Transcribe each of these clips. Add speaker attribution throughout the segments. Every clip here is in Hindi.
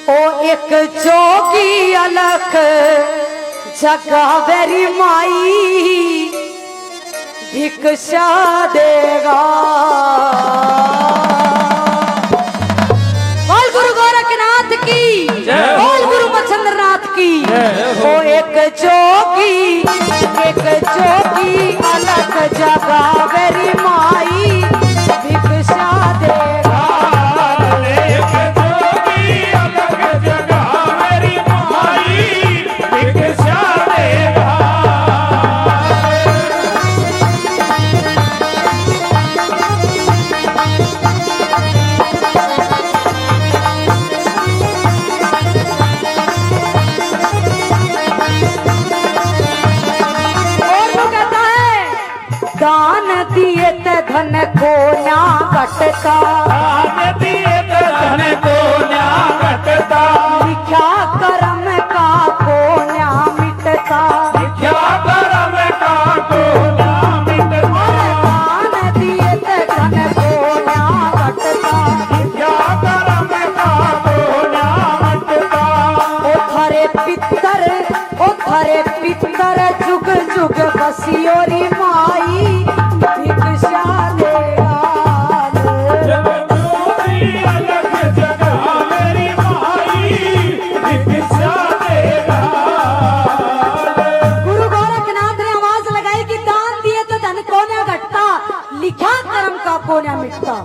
Speaker 1: ओ एक जोगी अलख जगावेरी माई भिक्षा देगा। बोल गुरु गोरखनाथ की, बोल गुरु मच्छिंद्र नाथ की। ओ एक जोगी अलख जगावेरी माई भिक्षा देगा। दान दिए ते धन को न्या घटता,
Speaker 2: दान दिए ते धन को न्या घटता,
Speaker 1: लिखा कर्म का को न्या मिटता,
Speaker 2: लिखा कर्म का को न्या मिटता।
Speaker 1: दान दिए ते धन को न्या घटता,
Speaker 2: लिखा कर्म का को न्या मिटता।
Speaker 1: ओ थारे पितर जुग जुग बसियोरी माई भिक्षा देगा। गुरु गोरखनाथ ने आवाज लगाई कि दान दिए तो धन कोन्या घटता, लिखा कर्म का कोन्या मिटता।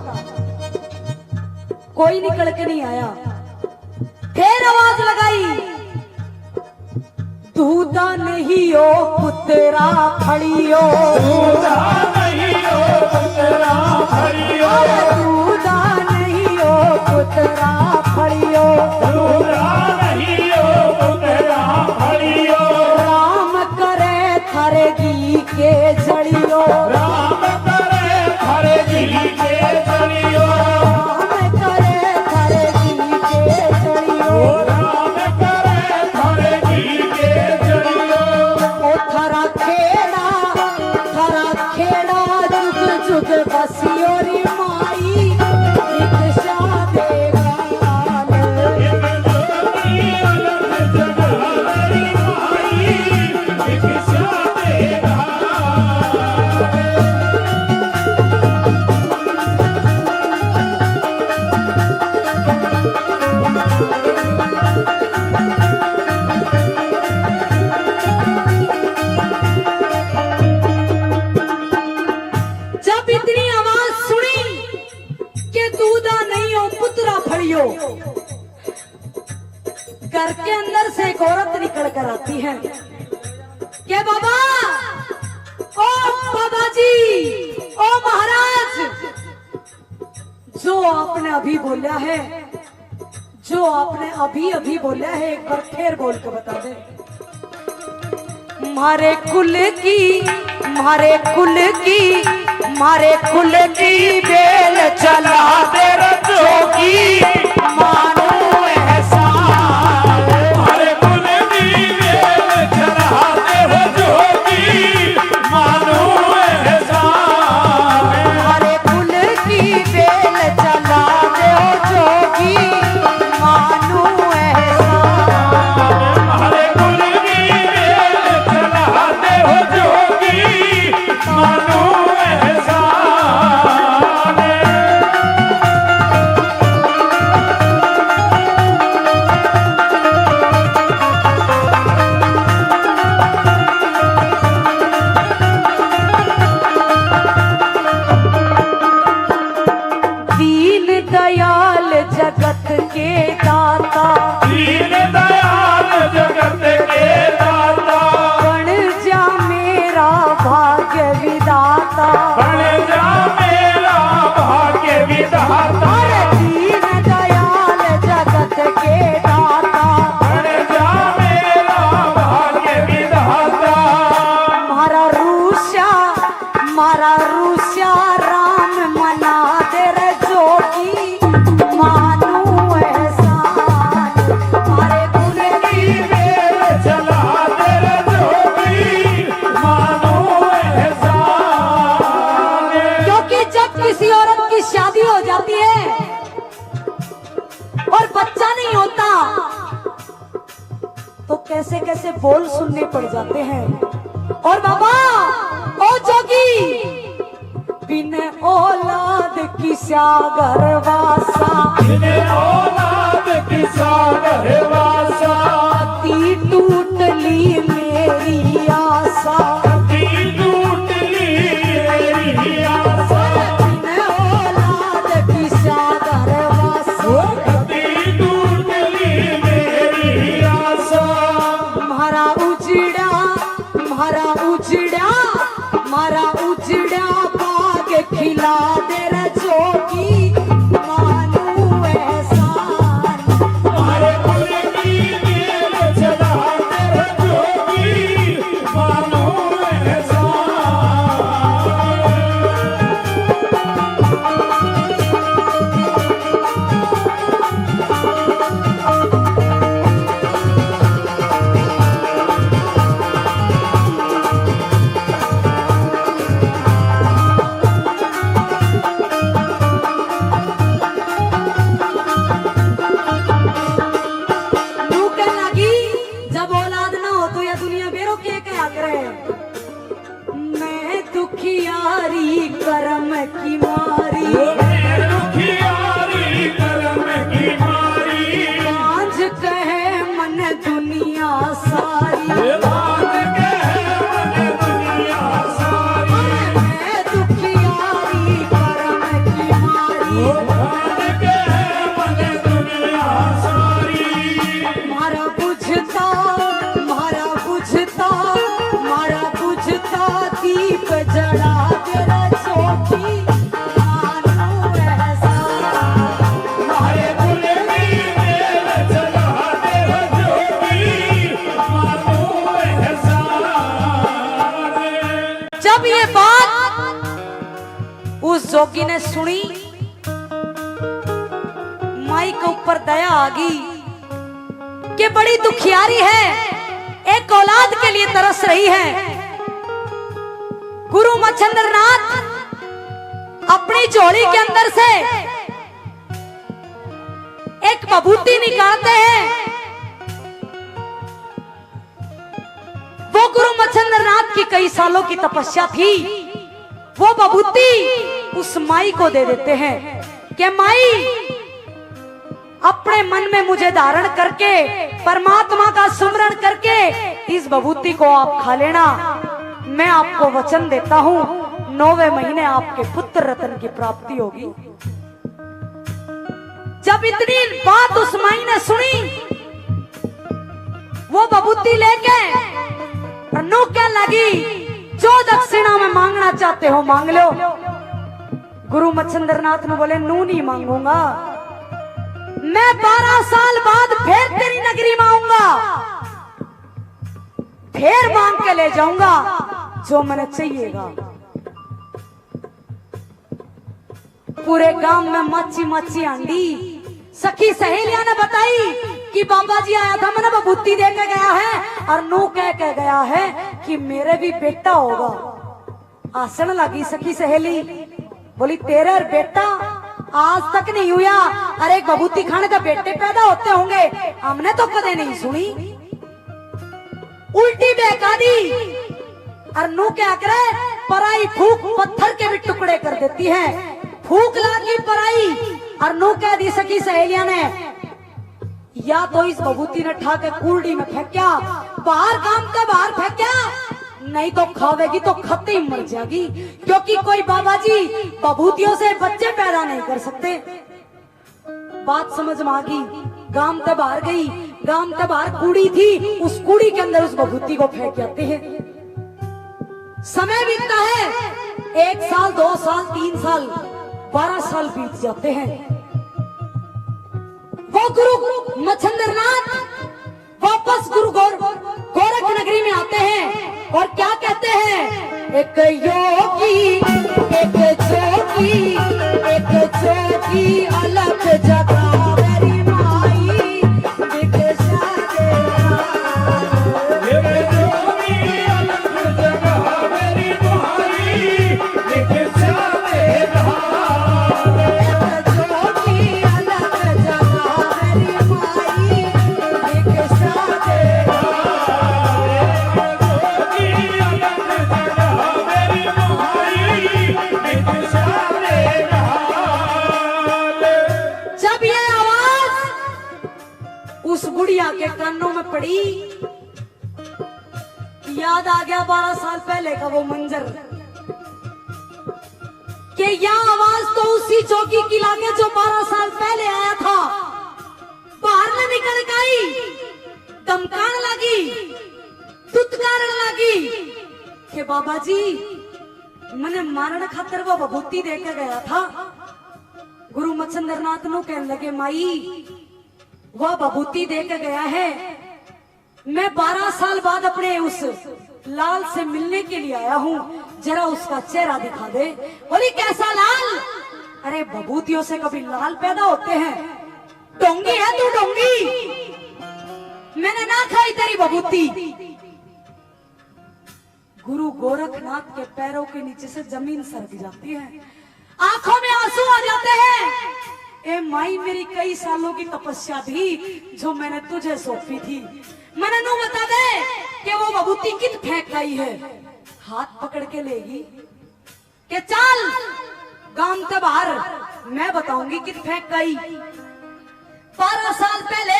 Speaker 1: कोई निकल के नहीं आया। फिर आवाज लगाई, दूधा नहीं हो पुत्रा फड़ियो,
Speaker 2: दूधा नहीं हो पुत्रा फड़ियो,
Speaker 1: दूधा नहीं हो पुत्रा फड़ियो,
Speaker 2: दूधा नहीं हो पुत्रा फड़ियो।
Speaker 1: राम करे थारे घी के जड़ियो,
Speaker 2: राम करे थारे घी के जड़ियो,
Speaker 1: राम करे थारे घी के जड़ियो।
Speaker 2: राम करे थारे घी के जड़ियो।
Speaker 1: ओ थारा खेड़ा जुग जुग बसियोरी माई भिक्षा देगा। जब इतनी आवाज सुनी कि दूधा नहीं हो पुत्रा फड़ियो, घर के अंदर से एक औरत निकल कर आती है कि बाबा, ओ बाबा जी, ओ महाराज, जो आपने अभी बोला है, जो आपने अभी बोला है, एक बार फिर बोल के बता दे। मारे कुल की बेल चला दे जोगी मानो एहसान।
Speaker 2: हमारे कुल की बेल चला दे जोगी मानो एहसान।
Speaker 1: हमारे कुल की बेल चला दे जोगी मानो एहसान।
Speaker 2: हमारे कुल की बेल चला दे जोगी मानो एहसान।
Speaker 1: दीन दयाल जगत के दाता,
Speaker 2: दीन दयाल जगत के दाता,
Speaker 1: बन जा मेरा भाग्य विधाता।
Speaker 2: बन जा मेरा भाग्य विधाता।
Speaker 1: दीन दयाल जगत के दाता,
Speaker 2: बन जा मेरा भाग्य विधाता।
Speaker 1: मारा रूस्या राम मना दे रे जोगी मानू एहसान। कैसे कैसे बोल सुनने पड़ जाते हैं। और बाबा ओ जोगी, बिन औलाद की सागर वासा,
Speaker 2: बिन औलाद की सागर वासा,
Speaker 1: ती टूट ली मेरी आशा,
Speaker 2: ती टूट ली मेरी आशा,
Speaker 1: बिन औलाद की सागर वासा,
Speaker 2: ती टूट ली मेरी आशा।
Speaker 1: मारा उजड़ा, मारा उजड़ा, मारा उजड़ा बाग खिला दे रे जोगी, मानू एहसान।
Speaker 2: मारे कुल की मेल चला तेरे जोगी, मानो एहसान।
Speaker 1: भूख लगी जब औलाद ना हो तो यह दुनिया बेरो के क्या करे। मैं दुखियारी करम की मारी,
Speaker 2: दुखियारी करम की मारी,
Speaker 1: सांझ कहे मन दुनिया सारी।
Speaker 2: बात कहे मन दुनिया सारी,
Speaker 1: मैं दुखियारी करम की मारी,
Speaker 2: बात कहे मन दुनिया सारी।
Speaker 1: मारा बुझता, मारा बुझता, मारा बुझता दीप जला तेरा चौकी, मानो एहसान।
Speaker 2: मारे कुल की मेल चला तेरा जोगी, मानो एहसान।
Speaker 1: जब ये बात उस जोगी ने सुनी, माई के ऊपर दया आ गई कि बड़ी दुखियारी है, एक औलाद के लिए तरस रही है। गुरु मच्छिंद्रनाथ अपनी झोली के अंदर से एक बबूती निकालते हैं। वो गुरु मच्छिंद्रनाथ की कई सालों की तपस्या थी। वो बबूती उस माई को दे देते हैं कि माई, अपने मन में मुझे धारण करके परमात्मा का सुमरण करके इस बबूती को आप खा लेना। मैं आपको वचन देता हूँ 9वें महीने आपके पुत्र रतन की प्राप्ति होगी। जब इतनी बात उस माई ने सुनी, वो बबूती लेके नु क्या लगी, जो दक्षिणा में मांगना चाहते हो मांग लो। गुरु मच्छिंद्रनाथ ने बोले, नू नहीं मांगूंगा, मैं 12 साल बाद फिर तेरी नगरी में आऊंगा, फिर मांग के ले जाऊंगा जो मैंने चाहिएगा। पूरे गांव में मच्छी मच्छी आंडी, सखी सहेलियां ने बताई कि बाबा जी आया था, मैंने बबूती दे के गया है और नू कह के गया है कि मेरे भी बेटा होगा। आसन लगी सखी सहेली, बोली तेरे और बेटा आज तक नहीं हुआ। अरे एक बबूती खाने का बेटे पैदा होते होंगे, हमने तो कदे नहीं सुनी। उल्टी बहका दी और नू क्या करे, पराई फूक पत्थर के भी टुकड़े कर देती है। फूक लागी पराई और नू कह दी सखी सहेलियां ने, या तो इस बबूती ने ठा के कूलड़ी में फेंका, बाहर काम का बाहर फेंका, नहीं तो खावेगी तो खाते ही मर जाएगी, क्योंकि कोई बाबा जी बबूतियों से बच्चे पैदा नहीं कर सकते। बात समझ में आ गई, गांव के बाहर गई, गांव के बाहर कूड़ी थी, उस कूड़ी के अंदर उस बबूती को फेंक जाते हैं। समय बीतता है, 1 साल 2 साल 3 साल 12 साल बीत जाते हैं। वो गुरु मच्छिंद्रनाथ वापस गुरु गोरख नगरी में आते हैं और क्या कहते हैं, एक योगी एक जोगी, एक जोगी अलग जगह मेरी माई, दिखा देना।
Speaker 2: एक जोगी अलग जगह मेरी माई, दिखा देना।
Speaker 1: एक जोगी अलग जगह मेरी माई, दिखा देना। उस बुढ़िया के कानों में पड़ी। याद आ गया 12 साल पहले का वो मंजर कि यह आवाज तो उसी चौकी की लागे जो 12 साल पहले आया था। बाहर में निकल गई, धमकान लगी, तुतकारण लगी कि बाबा जी मैंने मारण खातर वो भभूति देकर गया था। गुरु मच्छिंद्र नाथ नु कहने लगे माई वह भभूति देकर गया है, मैं 12 साल बाद अपने उस लाल से मिलने के लिए आया हूँ, जरा उसका चेहरा दिखा दे। बोली कैसा लाल? अरे भभूतियों से कभी लाल पैदा होते हैं? डोंगी है तू डोंगी, मैंने ना खाई तेरी भभूति। गुरु गोरखनाथ के पैरों के नीचे से जमीन सरक जाती है, आंखों में आंसू आ जाते हैं। ए माई मेरी कई सालों की तपस्या थी जो मैंने तुझे सौंपी थी, मैंने नू बता दे कि वो भभूति कित फेंक आई है। हाथ पकड़ के लेगी कि चल गांव के बाहर मैं बताऊंगी कित फेंक गई। 12 साल पहले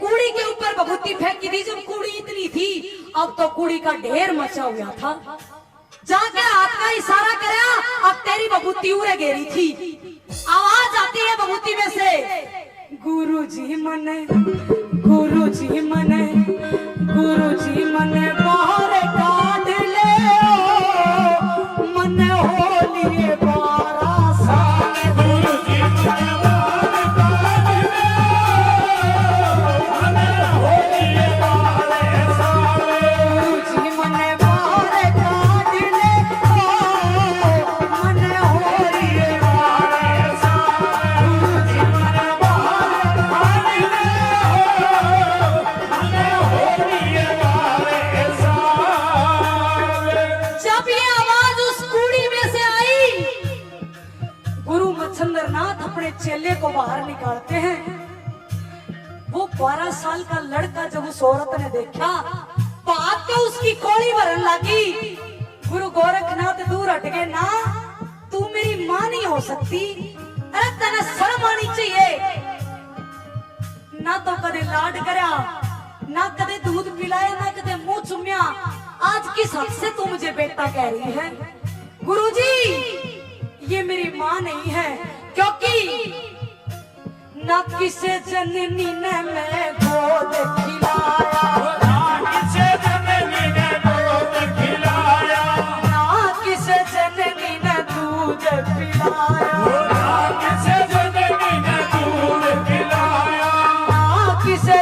Speaker 1: कूड़ी के ऊपर भभूति फेंकी थी, जब कूड़ी इतनी थी, अब तो कूड़ी का ढेर मचा हुआ था। जाके हाथ का इशारा कराया, अब तेरी भभूति उड़े गेरी थी। आवाज आती है भभूति में से, गुरुजी मने, गुरुजी मने, गुरुजी मने बाहर काट ले ओ, मने होली 12 साल।
Speaker 2: गुरुजी मने बाहर काट ले ओ, मने होली 12 साल।
Speaker 1: गुरुजी मने बाहर काट ले ओ, मने होली
Speaker 2: 12 साल। गुरुजी मने बाहर काट ले ओ, मने होली 12 साल।
Speaker 1: जब ये आवाज उस कूड़ी में से आई, गुरु मच्छिंद्र नाथ अपने चेले को बाहर निकालते हैं। वो 12 साल का लड़का जब उस औरत ने देखा, बात तो उसकी कोड़ी भरन लगी। गुरु गोरखनाथ दूर हट गए, ना तू मेरी मां नहीं हो सकती, अरे तेने शर्म आनी चाहिए। ना तो कदे लाड करया, ना कदे दूध पिलाया, ना कदे मुंह चुम्या, आज किस हक से तू मुझे बेटा कह रही है? गुरुजी ये मेरी मां नहीं है, क्योंकि ना किसे जननी ने मैं गोद खिलाया,
Speaker 2: किसे जननी ने दूध खिलाया,
Speaker 1: ना किसे जननी ने दूध पिलाया,
Speaker 2: किसे जननी ने दूध खिलाया,
Speaker 1: ना किसे